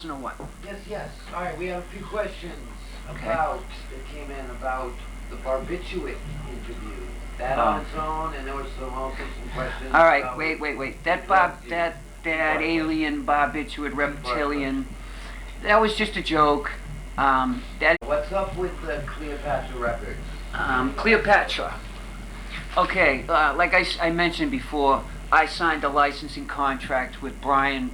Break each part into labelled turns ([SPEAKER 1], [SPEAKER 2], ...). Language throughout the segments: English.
[SPEAKER 1] Know what?
[SPEAKER 2] Yes. All right, we have a few questions
[SPEAKER 1] Okay.
[SPEAKER 2] that came in about the barbiturate interview. That on its own, and there was also some questions.
[SPEAKER 1] All right, wait. That alien barbiturate reptilian, that was just a joke.
[SPEAKER 2] What's up with the Cleopatra records?
[SPEAKER 1] Cleopatra. Okay, like I mentioned before, I signed a licensing contract with Brian,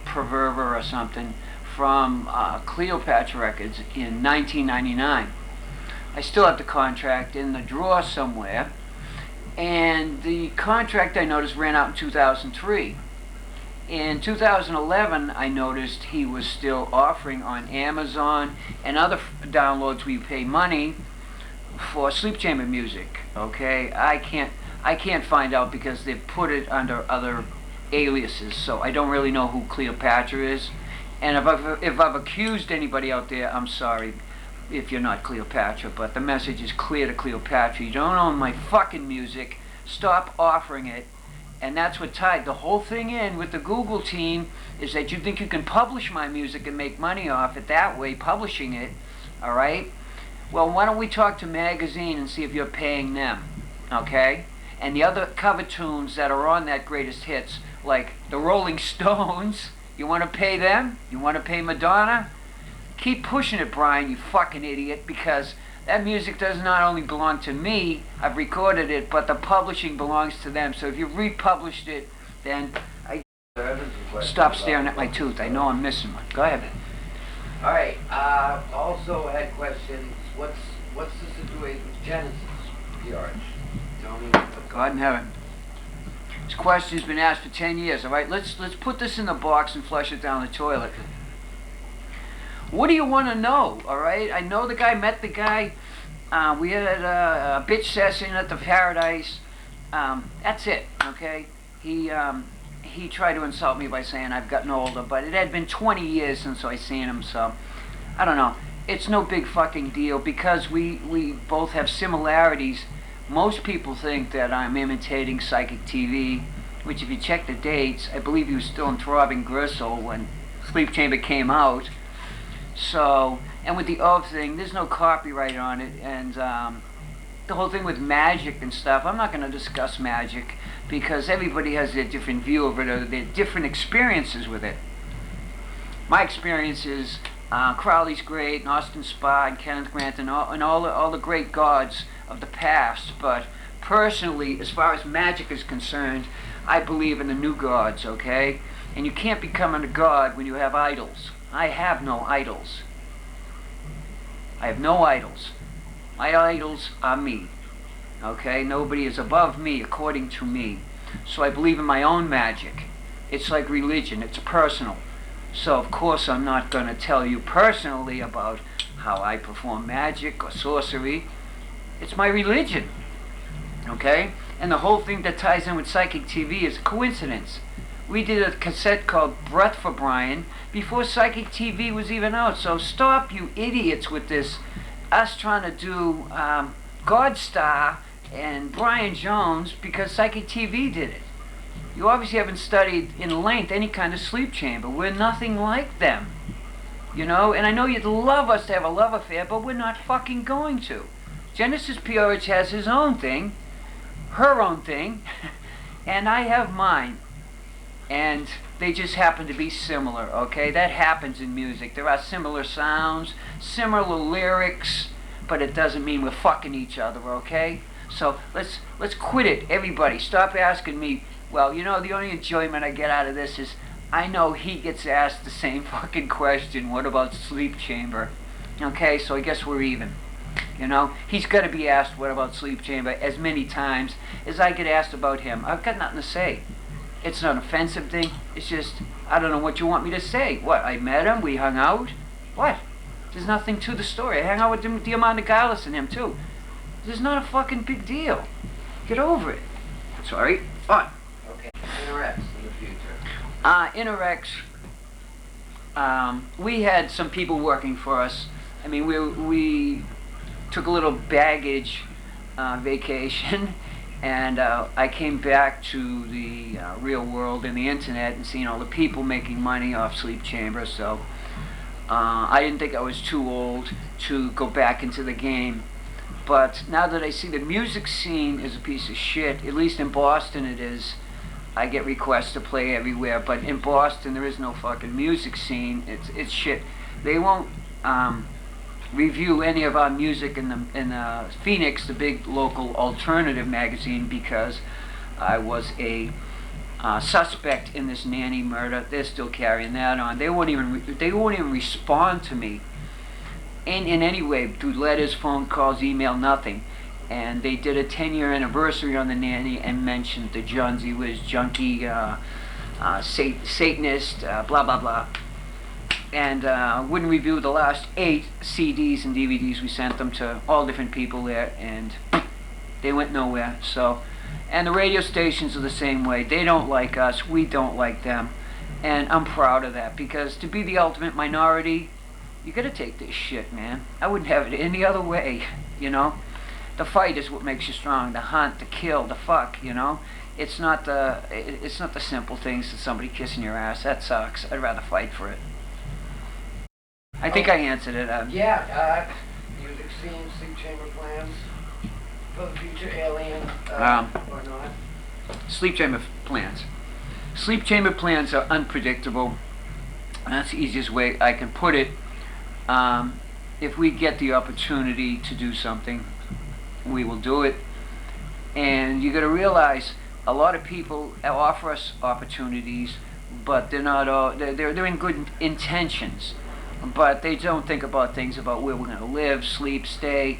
[SPEAKER 1] Perverver or something, from Cleopatra Records in 1999. I still have the contract in the drawer somewhere, and the contract I noticed ran out in 2003. In 2011, I noticed he was still offering on Amazon and other downloads where you pay money for sleep chamber music. Okay, I can't find out because they've put it under other aliases, so I don't really know who Cleopatra is. And if I've accused anybody out there, I'm sorry if you're not Cleopatra, but the message is clear to Cleopatra. You don't own my fucking music. Stop offering it. And that's what tied the whole thing in with the Google team, is that you think you can publish my music and make money off it that way, publishing it. All right? Well, why don't we talk to Magazine and see if you're paying them, okay? And the other cover tunes that are on that greatest hits, like the Rolling Stones, you want to pay them? You want to pay Madonna? Keep pushing it, Brian, you fucking idiot, because that music does not only belong to me, I've recorded it, but the publishing belongs to them. So if you've republished it, then stop staring at my tooth. I know I'm missing one. Go ahead.
[SPEAKER 2] All right. Also had questions. What's the situation with Genesis, P-ORRIGE? Tell me.
[SPEAKER 1] God in heaven. This question's been asked for 10 years. All right, let's put this in the box and flush it down the toilet. What do you want to know? All right, I know the guy, met the guy. We had a bitch session at the Paradise. That's it. Okay. He tried to insult me by saying I've gotten older, but it had been 20 years since I seen him, so I don't know. It's no big fucking deal because we both have similarities. Most people think that I'm imitating Psychic TV, which if you check the dates, I believe he was still in Throbbing Gristle when Sleep Chamber came out. So, and with the Of thing, there's no copyright on it, and the whole thing with magic and stuff, I'm not going to discuss magic because everybody has their different view of it or their different experiences with it. My experience is Crowley's great, and Austin Spa, and Kenneth Grant, and all the great gods of the past, but personally, as far as magic is concerned, I believe in the new gods, okay? And you can't become a god when you have idols. I have no idols. I have no idols. My idols are me. Okay? Nobody is above me, according to me. So I believe in my own magic. It's like religion. It's personal. So of course I'm not going to tell you personally about how I perform magic or sorcery. It's my religion. Okay? And the whole thing that ties in with Psychic TV is a coincidence. We did a cassette called Breath for Brian before Psychic TV was even out. So stop, you idiots, with this, us trying to do Godstar and Brian Jones because Psychic TV did it. You obviously haven't studied in length any kind of sleep chamber. We're nothing like them. You know, and I know you'd love us to have a love affair, but we're not fucking going to. Genesis P-ORRIGE has his own thing, her own thing, and I have mine. And they just happen to be similar, okay? That happens in music. There are similar sounds, similar lyrics, but it doesn't mean we're fucking each other, okay? So let's quit it, everybody. Stop asking me, well, you know, the only enjoyment I get out of this is I know he gets asked the same fucking question, what about Sleep Chamber? Okay, so I guess we're even. You know, he's got to be asked what about Sleep Chamber as many times as I get asked about him. I've got nothing to say. It's not an offensive thing. It's just, I don't know what you want me to say. What, I met him, we hung out? What? There's nothing to the story. I hang out with Diamanda Gallis and him too. This is not a fucking big deal. Get over it. Sorry. On.
[SPEAKER 2] Okay. Interacts in the future.
[SPEAKER 1] Interacts. We had some people working for us. I mean, we took a little baggage vacation And I came back to the real world and the internet and seeing all the people making money off Sleep Chamber. So I didn't think I was too old to go back into the game. But now that I see the music scene is a piece of shit, at least in Boston it is. I get requests to play everywhere, but in Boston there is no fucking music scene. It's shit. They won't review any of our music in Phoenix, the big local alternative magazine, because I was a suspect in this nanny murder. They're still carrying that on. They won't even respond to me in any way through letters, phone calls, email, nothing. And they did a 10-year anniversary on the nanny and mentioned the ZEWIZZ junkie, Satanist, blah blah blah, and wouldn't review the last 8 CDs and DVDs we sent them to all different people there, and they went nowhere. So, and the radio stations are the same way. They don't like us, we don't like them, and I'm proud of that, because to be the ultimate minority, you gotta take this shit, man. I wouldn't have it any other way, you know. The fight is what makes you strong. The hunt, the kill, the fuck, you know. It's not the simple things that somebody kissing your ass. That sucks. I'd rather fight for it. I think I answered it.
[SPEAKER 2] Music scene, Sleep Chamber plans for the future, Alien, or not?
[SPEAKER 1] Sleep Chamber plans. Sleep Chamber plans are unpredictable. That's the easiest way I can put it. If we get the opportunity to do something, we will do it. And you got to realize a lot of people offer us opportunities, but they're not all, they're in good intentions, but they don't think about things about where we're going to live, sleep, stay,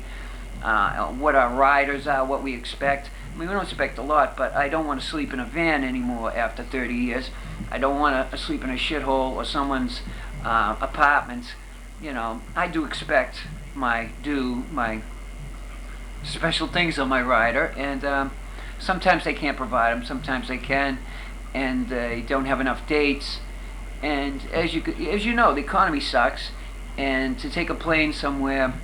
[SPEAKER 1] what our riders are, what we expect. I mean, we don't expect a lot, but I don't want to sleep in a van anymore after 30 years. I don't want to sleep in a shithole or someone's apartment. You know, I do expect my special things on my rider, and sometimes they can't provide them, sometimes they can, and they don't have enough dates. And as you know, the economy sucks, and to take a plane somewhere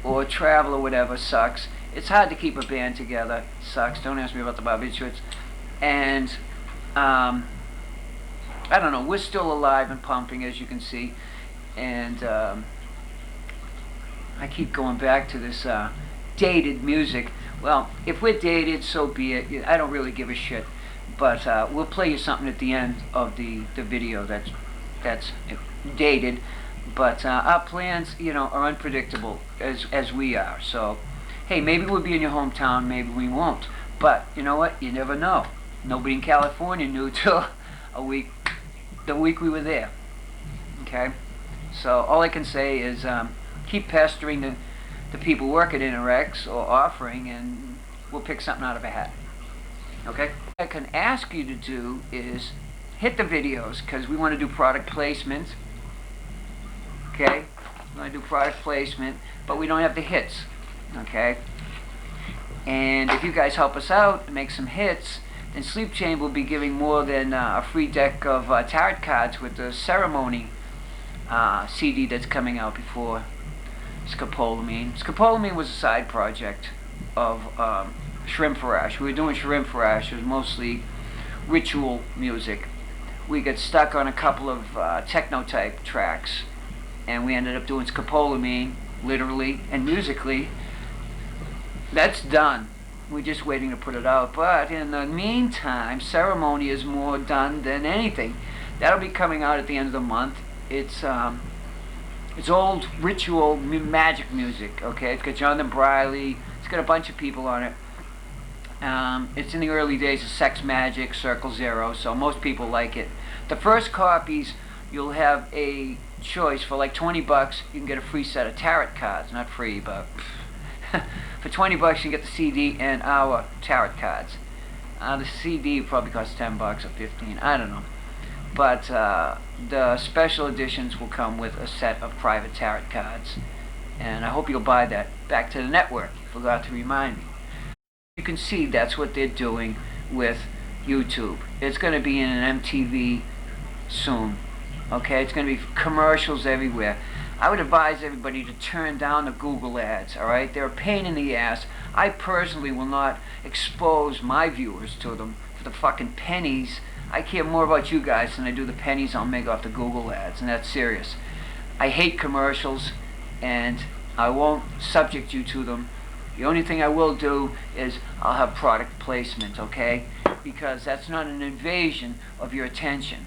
[SPEAKER 1] or travel or whatever sucks. It's hard to keep a band together. Sucks. Don't ask me about the barbiturates. And I don't know. We're still alive and pumping, as you can see. And I keep going back to this dated music. Well, if we're dated, so be it. I don't really give a shit. But we'll play you something at the end of the video that's dated. But our plans, you know, are unpredictable as we are. So, hey, maybe we'll be in your hometown, maybe we won't. But you know what? You never know. Nobody in California knew till the week we were there. Okay. So all I can say is keep pestering the people working at Interx or offering, and we'll pick something out of a hat. Okay? What I can ask you to do is hit the videos, because we want to do product placement. Okay? We want to do product placement, but we don't have the hits. Okay? And if you guys help us out and make some hits, then Sleep Chamber will be giving more than a free deck of tarot cards with the ceremony CD that's coming out before scopolamine. Scopolamine was a side project of Shrimp-Farash. We were doing Shrimp-Farash. It was mostly ritual music. We got stuck on a couple of techno-type tracks, and we ended up doing scopolamine, literally and musically. That's done. We're just waiting to put it out. But in the meantime, ceremony is more done than anything. That'll be coming out at the end of the month. It's old ritual magic music. Okay, it's got Jonathan Briley. It's got a bunch of people on it. It's in the early days of Sex Magic, Circle Zero, so most people like it. The first copies, you'll have a choice for like 20 bucks. You can get a free set of tarot cards. Not free, but for 20 bucks you can get the CD and our tarot cards. The CD probably costs 10 bucks or 15. I don't know. But the special editions will come with a set of private tarot cards, and I hope you'll buy that. Back to the network. You forgot to remind me. You can see that's what they're doing with YouTube. It's going to be in an MTV soon. Okay, it's going to be commercials everywhere. I would advise everybody to turn down the Google ads, all right? They're a pain in the ass. I personally will not expose my viewers to them for the fucking pennies. I care more about you guys than I do the pennies I'll make off the Google ads, and that's serious. I hate commercials, and I won't subject you to them. The only thing I will do is I'll have product placement, okay? Because that's not an invasion of your attention.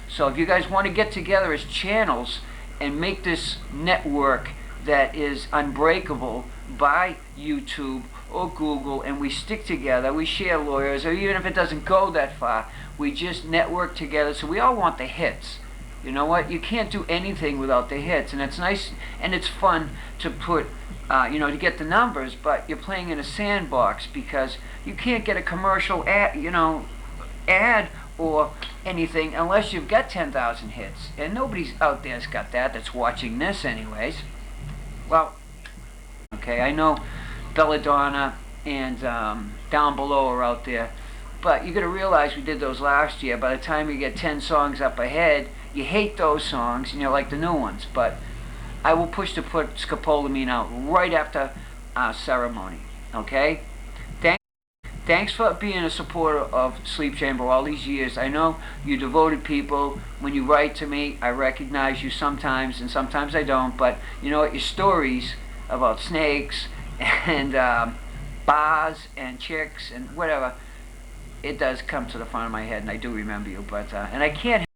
[SPEAKER 1] So if you guys want to get together as channels and make this network that is unbreakable by YouTube or Google, and we stick together, we share lawyers, or even if it doesn't go that far, we just network together. So we all want the hits. You know what? You can't do anything without the hits, and it's nice and it's fun to put, to get the numbers, but you're playing in a sandbox because you can't get a commercial ad or anything unless you've got 10,000 hits, and nobody's out there's got that that's watching this anyways. Well, okay, I know Belladonna and Down Below are out there, but you got to realize we did those last year. By the time you get 10 songs up ahead, you hate those songs and you like the new ones. But I will push to put Scopolamine out right after ceremony. Okay? Thanks for being a supporter of Sleep Chamber all these years. I know you devoted people. When you write to me, I recognize you sometimes, and sometimes I don't. But you know what? Your stories about snakes and bars and chicks and whatever, it does come to the front of my head, and I do remember you. But and I can't